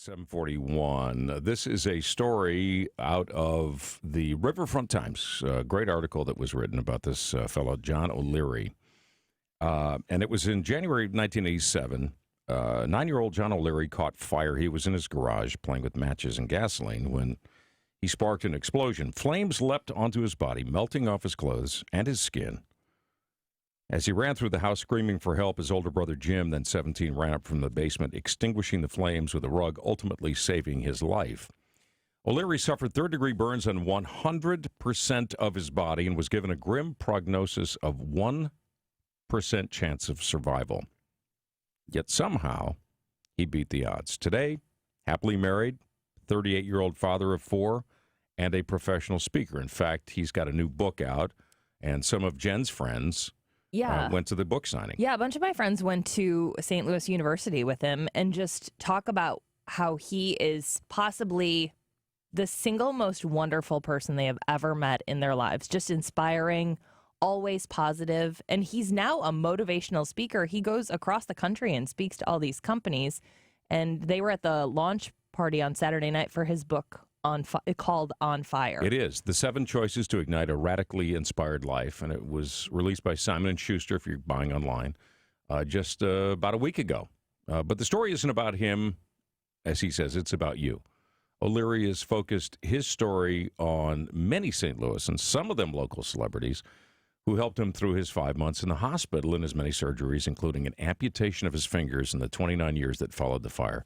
741. This is a story out of the Riverfront Times. A great article that was written about this fellow, John O'Leary. And it was in January of 1987. 9-year-old John O'Leary caught fire. He was in his garage playing with matches and gasoline when he sparked an explosion. Flames leapt onto his body, melting off his clothes and his skin. As he ran through the house screaming for help, his older brother Jim, then 17, ran up from the basement, extinguishing the flames with a rug, ultimately saving his life. O'Leary suffered third-degree burns on 100% of his body and was given a grim prognosis of 1% chance of survival. Yet somehow, he beat the odds. Today, happily married, 38-year-old father of 4, and a professional speaker. In fact, he's got a new book out, and some of Jen's friends went to the book signing. Yeah, a bunch of my friends went to St. Louis University with him and just talk about how he is possibly the single most wonderful person they have ever met in their lives. Just inspiring, always positive. And he's now a motivational speaker. He goes across the country and speaks to all these companies. And they were at the launch party on Saturday night for his book called On Fire. It is The 7 Choices to Ignite a Radically Inspired Life, and it was released by Simon & Schuster if you're buying online just about a week ago. But the story isn't about him, as he says, it's about you. O'Leary has focused his story on many St. Louis, and some of them local celebrities, who helped him through his 5 months in the hospital and his many surgeries, including an amputation of his fingers in the 29 years that followed the fire.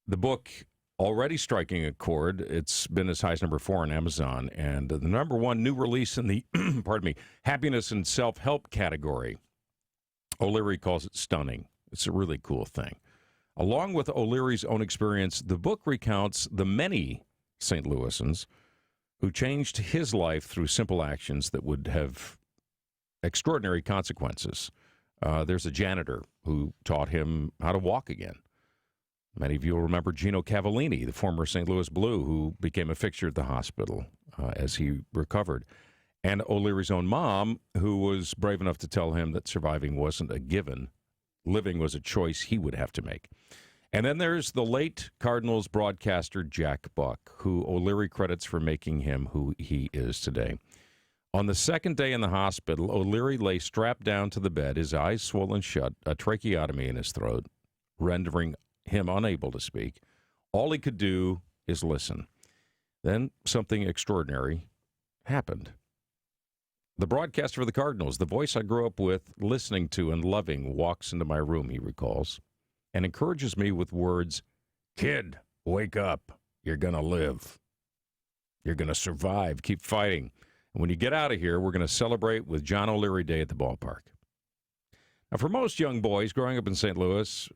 The book already striking a chord. It's been as high as number 4 on Amazon, and the number 1 new release in the happiness and self-help category. O'Leary calls it stunning. It's a really cool thing. Along with O'Leary's own experience, the book recounts the many St. Louisans who changed his life through simple actions that would have extraordinary consequences. There's a janitor who taught him how to walk again. Many of you will remember Gino Cavallini, the former St. Louis Blue, who became a fixture at the hospital as he recovered. And O'Leary's own mom, who was brave enough to tell him that surviving wasn't a given. Living was a choice he would have to make. And then there's the late Cardinals broadcaster Jack Buck, who O'Leary credits for making him who he is today. On the second day in the hospital, O'Leary lay strapped down to the bed, his eyes swollen shut, a tracheotomy in his throat, rendering him unable to speak. All he could do is listen. Then something extraordinary happened. The broadcaster for the Cardinals, the voice I grew up with, listening to and loving, walks into my room, he recalls, and encourages me with words, "Kid, wake up. You're going to live. You're going to survive. Keep fighting. And when you get out of here, we're going to celebrate with John O'Leary Day at the ballpark." Now, for most young boys growing up in St. Louis,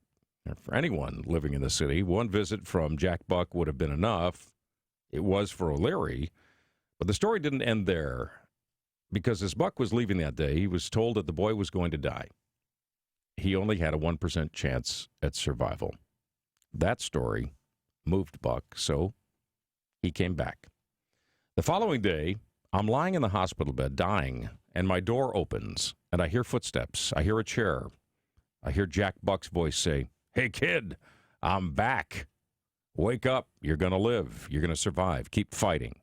or for anyone living in the city, one visit from Jack Buck would have been enough. It was for O'Leary. But the story didn't end there, because as Buck was leaving that day, he was told that the boy was going to die. He only had a 1% chance at survival. That story moved Buck, so he came back. The following day, I'm lying in the hospital bed, dying, and my door opens, and I hear footsteps. I hear a chair. I hear Jack Buck's voice say, "Hey, kid, I'm back. Wake up. You're going to live. You're going to survive. Keep fighting."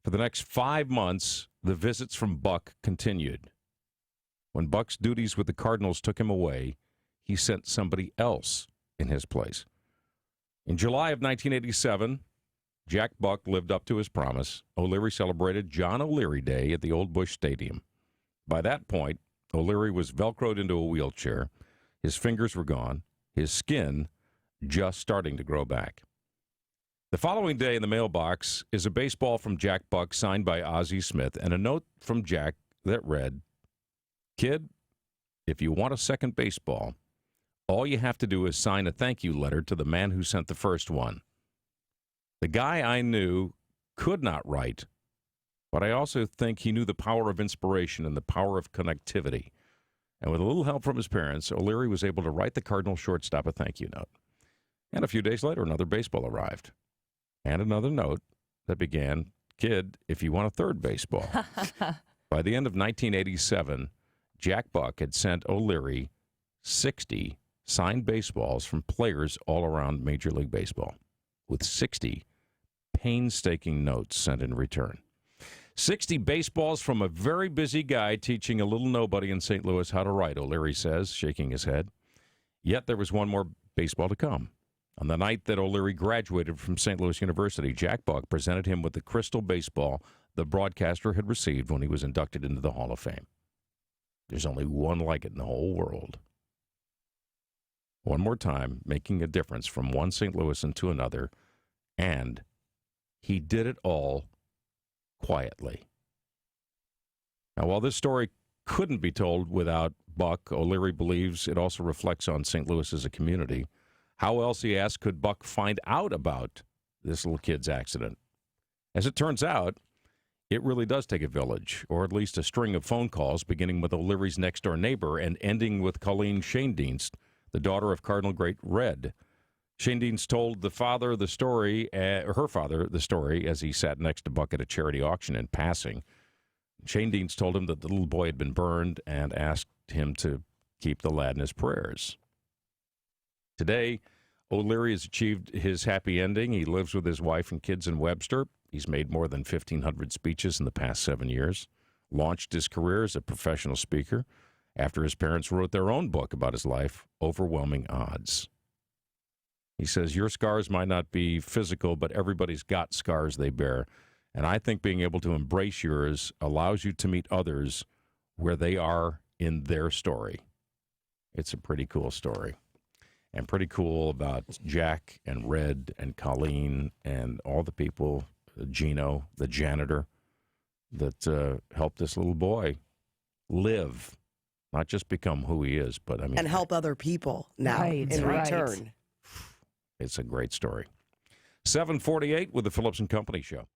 For the next 5 months, the visits from Buck continued. When Buck's duties with the Cardinals took him away, he sent somebody else in his place. In July of 1987, Jack Buck lived up to his promise. O'Leary celebrated John O'Leary Day at the Old Busch Stadium. By that point, O'Leary was Velcroed into a wheelchair. His fingers were gone. His skin just starting to grow back. The following day in the mailbox is a baseball from Jack Buck signed by Ozzie Smith and a note from Jack that read, "Kid, if you want a second baseball, all you have to do is sign a thank you letter to the man who sent the first one." The guy I knew could not write, but I also think he knew the power of inspiration and the power of connectivity. And with a little help from his parents, O'Leary was able to write the Cardinal shortstop a thank you note. And a few days later, another baseball arrived. And another note that began, "Kid, if you want a third baseball." By the end of 1987, Jack Buck had sent O'Leary 60 signed baseballs from players all around Major League Baseball, with 60 painstaking notes sent in return. 60 baseballs from a very busy guy teaching a little nobody in St. Louis how to write, O'Leary says, shaking his head. Yet there was one more baseball to come. On the night that O'Leary graduated from St. Louis University, Jack Buck presented him with the crystal baseball the broadcaster had received when he was inducted into the Hall of Fame. There's only one like it in the whole world. One more time, making a difference from one St. Louisan to another, and he did it all quietly. Now, while this story couldn't be told without Buck, O'Leary believes it also reflects on St. Louis as a community. How else, he asked, could Buck find out about this little kid's accident? As it turns out, it really does take a village, or at least a string of phone calls, beginning with O'Leary's next-door neighbor and ending with Colleen Schoendienst, the daughter of Cardinal great Red. Schoendienst told her father the story as he sat next to Buck at a charity auction in passing. Schoendienst told him that the little boy had been burned and asked him to keep the lad in his prayers. Today, O'Leary has achieved his happy ending. He lives with his wife and kids in Webster. He's made more than 1,500 speeches in the past 7 years, launched his career as a professional speaker after his parents wrote their own book about his life, Overwhelming Odds. He says, your scars might not be physical, but everybody's got scars they bear. And I think being able to embrace yours allows you to meet others where they are in their story. It's a pretty cool story. And pretty cool about Jack and Red and Colleen and all the people, Gino, the janitor, that helped this little boy live, not just become who he is, but and help other people now in return. It's a great story. 7:48 with the Phillips and Company Show.